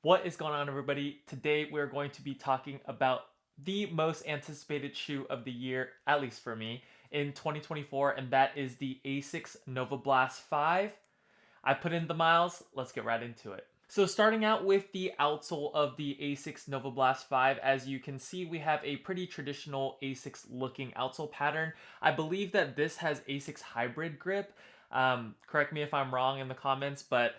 What is going on, everybody? Today we're going to be talking about the most anticipated shoe of the year, at least for me, in 2024, and that is the ASICS NOVABLAST 5. I put in the miles, let's get right into it. So starting out with the outsole of the ASICS NOVABLAST 5, as you can see, we have a pretty traditional ASICS looking outsole pattern. I believe that this has ASICS hybrid grip. Correct me if I'm wrong in the comments, but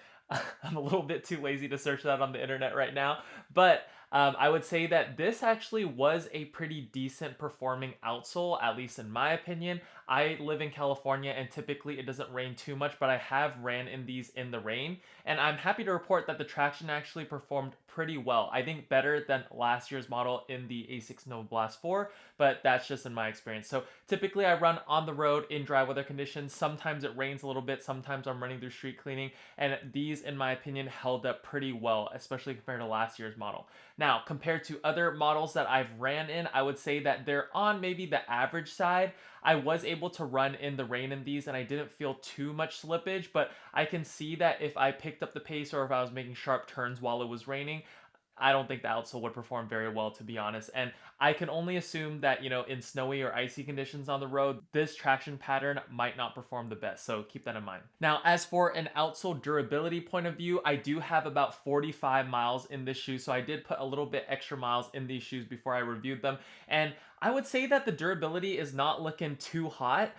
I'm a little bit too lazy to search that on the internet right now. But I would say that this actually was a pretty decent performing outsole, at least in my opinion. I live in California and typically it doesn't rain too much, but I have ran in these in the rain. And I'm happy to report that the traction actually performed pretty well. I think better than last year's model in the ASICS Nova Blast 4, but that's just in my experience. So typically I run on the road in dry weather conditions. Sometimes it rains a little bit, sometimes I'm running through street cleaning, and these, in my opinion, held up pretty well, especially compared to last year's model. Now, compared to other models that I've ran in, I would say that they're on maybe the average side. I was able to run in the rain in these and I didn't feel too much slippage, but I can see that if I picked up the pace or if I was making sharp turns while it was raining, I don't think the outsole would perform very well, to be honest. And I can only assume that, in snowy or icy conditions on the road, this traction pattern might not perform the best. So keep that in mind. Now, as for an outsole durability point of view, I do have about 45 miles in this shoe. So I did put a little bit extra miles in these shoes before I reviewed them. And I would say that the durability is not looking too hot.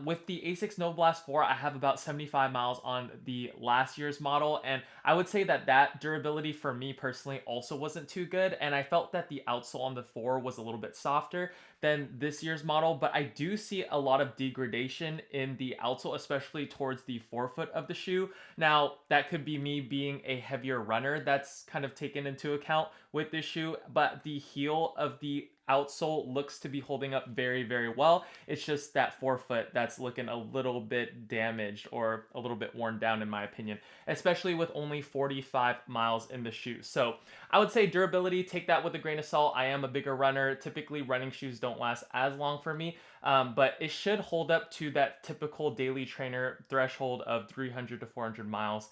With the ASICS Nova Blast 4, I have about 75 miles on the last year's model, and I would say that that durability for me personally also wasn't too good, and I felt that the outsole on the 4 was a little bit softer than this year's model, but I do see a lot of degradation in the outsole, especially towards the forefoot of the shoe. Now, that could be me being a heavier runner that's kind of taken into account with this shoe, but the heel of the outsole looks to be holding up very, very well. It's just that forefoot that's looking a little bit damaged or a little bit worn down, in my opinion, especially with only 45 miles in the shoe. So I would say durability, take that with a grain of salt. I am a bigger runner. Typically, running shoes don't last as long for me, but it should hold up to that typical daily trainer threshold of 300 to 400 miles.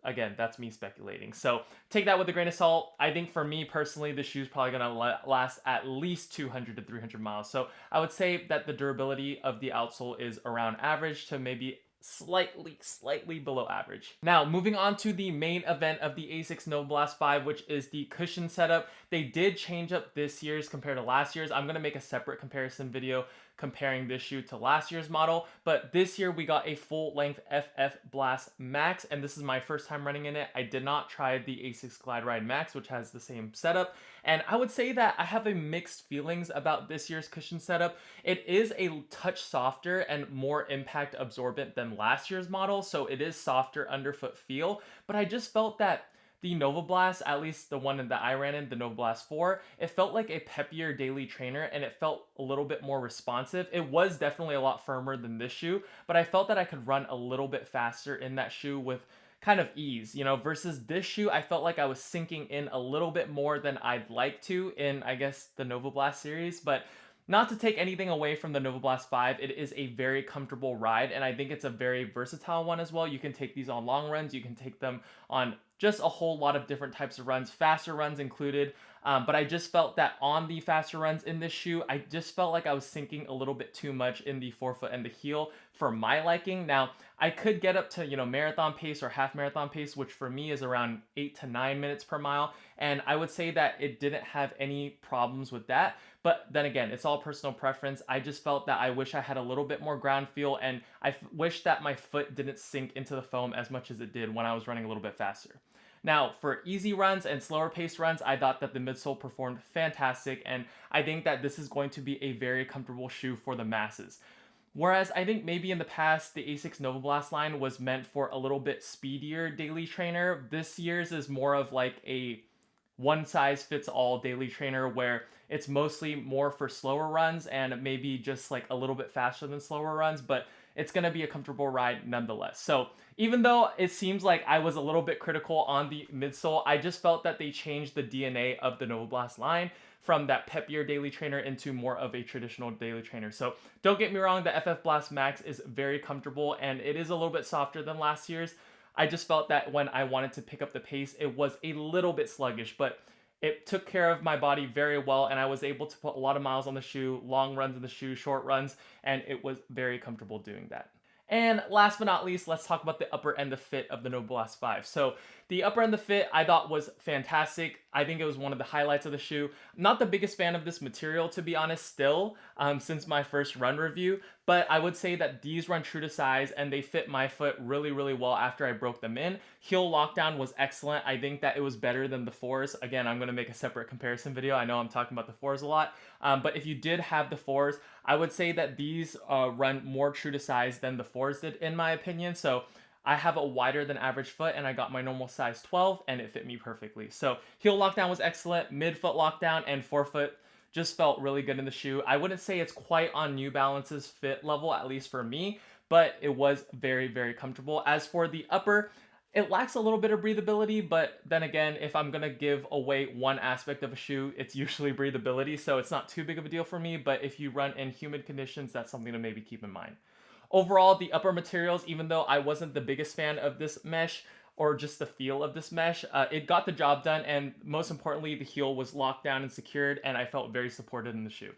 Again, that's me speculating. So take that with a grain of salt. I think for me personally, the shoe's probably going to last at least 200 to 300 miles. So I would say that the durability of the outsole is around average to maybe slightly below average. Now, moving on to the main event of the ASICS Nova Blast 5, which is the cushion setup. They did change up this year's compared to last year's. I'm going to make a separate comparison video comparing this shoe to last year's model, but this year we got a full length FF Blast Max, and this is my first time running in it. I did not try the ASICS Glide Ride Max, which has the same setup, and I would say that I have a mixed feelings about this year's cushion setup. It is a touch softer and more impact absorbent than last year's model, so it is softer underfoot feel, but I just felt that the Nova Blast, at least the one that I ran in, the Nova Blast 4, it felt like a peppier daily trainer and it felt a little bit more responsive. It was definitely a lot firmer than this shoe, but I felt that I could run a little bit faster in that shoe with kind of ease, versus this shoe, I felt like I was sinking in a little bit more than I'd like to in, I guess, the Nova Blast series, but not to take anything away from the Nova Blast 5, it is a very comfortable ride, and I think it's a very versatile one as well. You can take these on long runs, you can take them on just a whole lot of different types of runs, faster runs included. But I just felt that on the faster runs in this shoe, I just felt like I was sinking a little bit too much in the forefoot and the heel for my liking. Now, I could get up to, marathon pace or half marathon pace, which for me is around 8 to 9 minutes per mile. And I would say that it didn't have any problems with that. But then again, it's all personal preference. I just felt that I wish I had a little bit more ground feel, and I wish that my foot didn't sink into the foam as much as it did when I was running a little bit faster. Now, for easy runs and slower paced runs, I thought that the midsole performed fantastic, and I think that this is going to be a very comfortable shoe for the masses. Whereas I think maybe in the past, the ASICS Nova Blast line was meant for a little bit speedier daily trainer. This year's is more of like a one size fits all daily trainer where it's mostly more for slower runs and maybe just like a little bit faster than slower runs, but it's going to be a comfortable ride nonetheless. So even though it seems like I was a little bit critical on the midsole, I just felt that they changed the DNA of the Nova Blast line from that peppier daily trainer into more of a traditional daily trainer. So don't get me wrong, the FF Blast Max is very comfortable and it is a little bit softer than last year's. I just felt that when I wanted to pick up the pace, it was a little bit sluggish, but it took care of my body very well, and I was able to put a lot of miles on the shoe, long runs in the shoe, short runs, and it was very comfortable doing that. And last but not least, let's talk about the upper and the fit of the NOVABLAST 5. So the upper and the fit I thought was fantastic. I think it was one of the highlights of the shoe. I'm not the biggest fan of this material, to be honest, still, since my first run review, but I would say that these run true to size and they fit my foot really, really well after I broke them in. Heel lockdown was excellent. I think that it was better than the 4s. Again, I'm going to make a separate comparison video. I know I'm talking about the 4s a lot, but if you did have the 4s, I would say that these run more true to size than the 4s did, in my opinion. So I have a wider than average foot, and I got my normal size 12, and it fit me perfectly. So heel lockdown was excellent, midfoot lockdown, and forefoot just felt really good in the shoe. I wouldn't say it's quite on New Balance's fit level, at least for me, but it was very, very comfortable. As for the upper, it lacks a little bit of breathability, but then again, if I'm gonna give away one aspect of a shoe, it's usually breathability, so it's not too big of a deal for me, but if you run in humid conditions, that's something to maybe keep in mind. Overall, the upper materials, even though I wasn't the biggest fan of this mesh or just the feel of this mesh, it got the job done, and most importantly, the heel was locked down and secured, and I felt very supported in the shoe.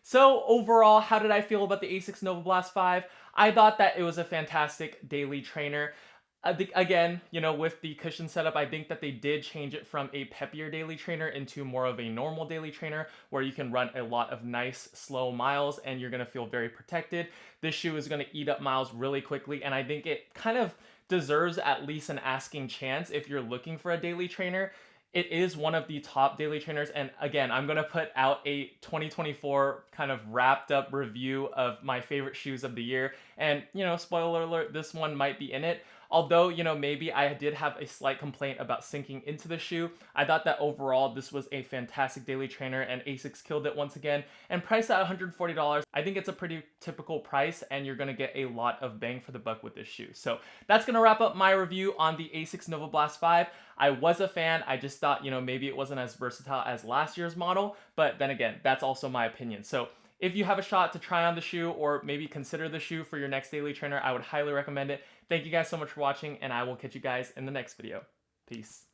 So overall, how did I feel about the ASICS NOVABLAST 5? I thought that it was a fantastic daily trainer. Again, with the cushion setup, I think that they did change it from a peppier daily trainer into more of a normal daily trainer where you can run a lot of nice, slow miles and you're going to feel very protected. This shoe is going to eat up miles really quickly, and I think it kind of deserves at least an asking chance if you're looking for a daily trainer. It is one of the top daily trainers, and again, I'm going to put out a 2024 kind of wrapped up review of my favorite shoes of the year, and spoiler alert, this one might be in it. Although, maybe I did have a slight complaint about sinking into the shoe, I thought that overall this was a fantastic daily trainer, and ASICS killed it once again. And priced at $140, I think it's a pretty typical price, and you're going to get a lot of bang for the buck with this shoe. So that's going to wrap up my review on the ASICS NOVABLAST 5. I was a fan. I just thought, maybe it wasn't as versatile as last year's model, but then again, that's also my opinion. So if you have a shot to try on the shoe or maybe consider the shoe for your next daily trainer, I would highly recommend it. Thank you guys so much for watching, and I will catch you guys in the next video. Peace.